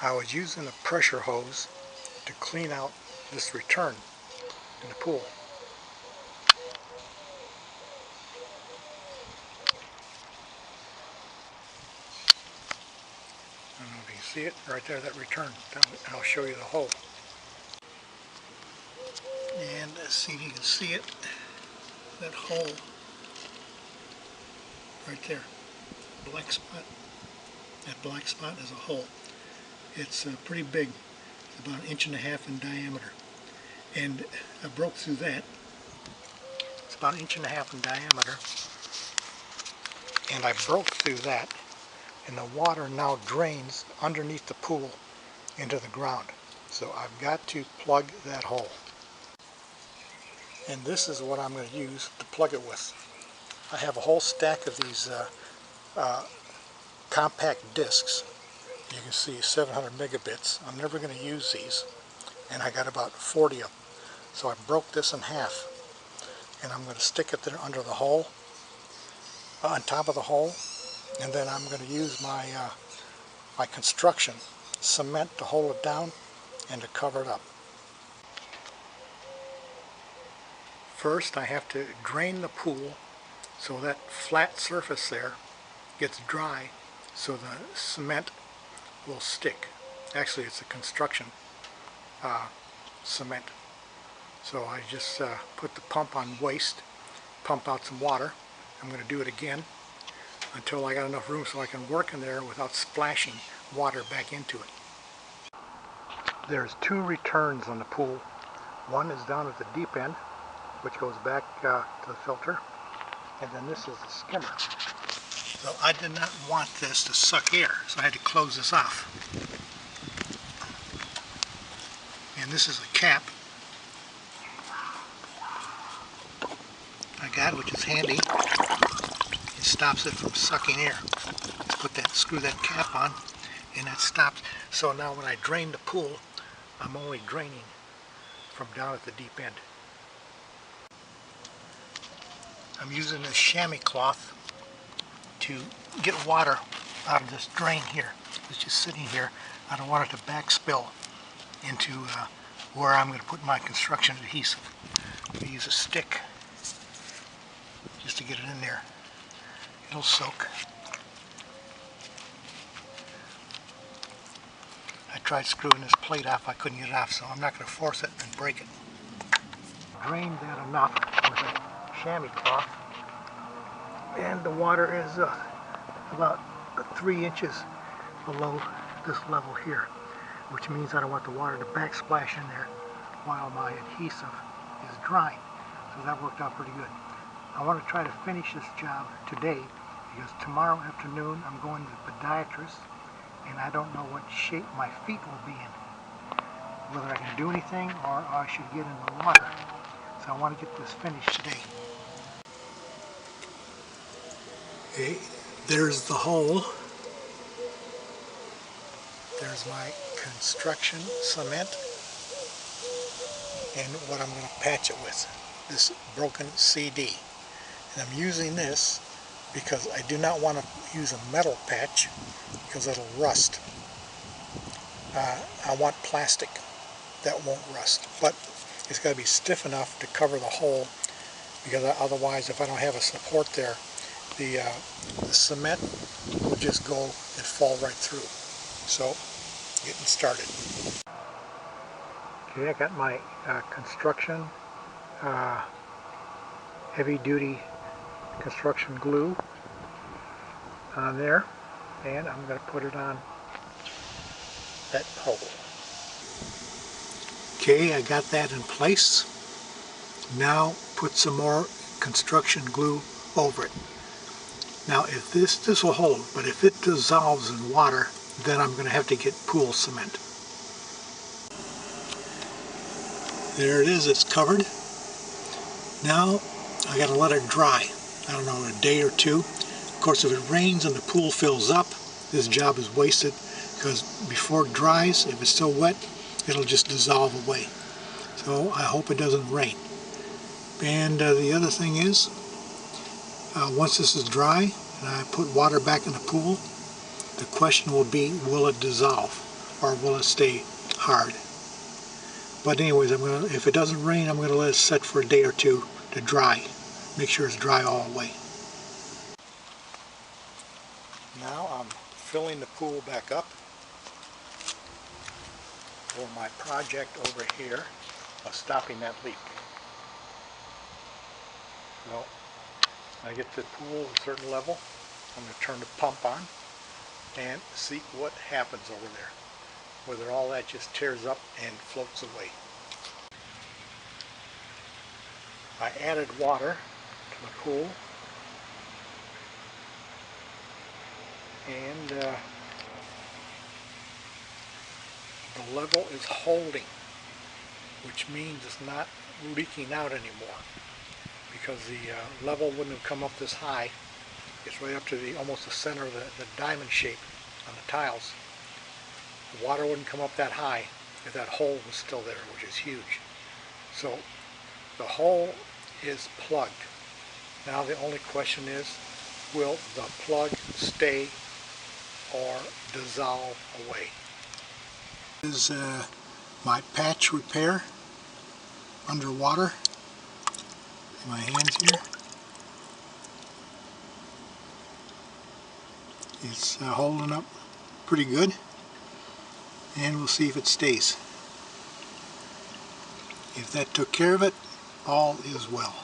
I was using a pressure hose to clean out this return in the pool. I don't know if you can see it right there, that return. I'll show you the hole. And let's see if you can see it, that hole right there, black spot. That black spot is a hole. It's pretty big. It's about 1.5 inches in diameter. And I broke through that. It's about 1.5 inches in diameter. And I broke through that, and the water now drains underneath the pool into the ground. So I've got to plug that hole. And this is what I'm going to use to plug it with. I have a whole stack of these compact discs. You can see 700 megabits. I'm never going to use these, and I got about 40 of them. So I broke this in half, and I'm going to stick it there under the hole, on top of the hole, and then I'm going to use my my construction cement to hold it down and to cover it up. First, I have to drain the pool so that flat surface there gets dry, so the cement will stick. Actually, it's a construction cement. So I just put the pump on waste, pump out some water. I'm going to do it again until I got enough room so I can work in there without splashing water back into it. There's 2 returns on the pool. One is down at the deep end, which goes back to the filter, and then this is the skimmer. So I did not want this to suck air, so I had to close this off. And this is a cap I got, which is handy. It stops it from sucking air. Screw that cap on, and that stops. So now when I drain the pool, I'm only draining from down at the deep end. I'm using this chamois cloth to get water out of this drain here. It's just sitting here. I don't want it to backspill into where I'm going to put my construction adhesive. I'm going to use a stick just to get it in there. It'll soak. I tried screwing this plate off. I couldn't get it off, so I'm not going to force it and break it. Drained that enough with a chamois cloth, and the water is about 3 inches below this level here, which means I don't want the water to backsplash in there while my adhesive is drying. So that worked out pretty good. I want to try to finish this job today, because tomorrow afternoon I'm going to the podiatrist, and I don't know what shape my feet will be in, whether I can do anything or I should get in the water. So I want to get this finished today. Okay, there's the hole. There's my construction cement and what I'm going to patch it with, this broken CD. And I'm using this because I do not want to use a metal patch because it'll rust. I want plastic that won't rust, but it's got to be stiff enough to cover the hole, because otherwise, if I don't have a support there, the cement will just go and fall right through. So, getting started. Okay, I got my construction heavy-duty construction glue on there, and I'm going to put it on that pole. Okay, I got that in place. Now put some more construction glue over it. Now if this will hold, but if it dissolves in water, then I'm going to have to get pool cement. There it is, it's covered. Now I got to let it dry. I don't know, a day or two. Of course, if it rains and the pool fills up, this job is wasted, because before it dries, if it's still wet, it'll just dissolve away. So I hope it doesn't rain. And the other thing is, once this is dry and I put water back in the pool, the question will be, will it dissolve? or will it stay hard? But anyways, if it doesn't rain, I'm gonna let it set for a day or two to dry. Make sure it's dry all the way. Now I'm filling the pool back up for my project over here of stopping that leak. So I get the pool at a certain level. I'm going to turn the pump on and see what happens over there. Whether all that just tears up and floats away. I added water to the pool, and the level is holding, which means it's not leaking out anymore, because the level wouldn't have come up this high. It's right up to almost the center of the diamond shape on the tiles. The water wouldn't come up that high if that hole was still there, which is huge. So the hole is plugged. Now the only question is, will the plug stay or dissolve away? This is my patch repair underwater in my hands here. It's holding up pretty good, and we'll see if it stays. If that took care of it, all is well.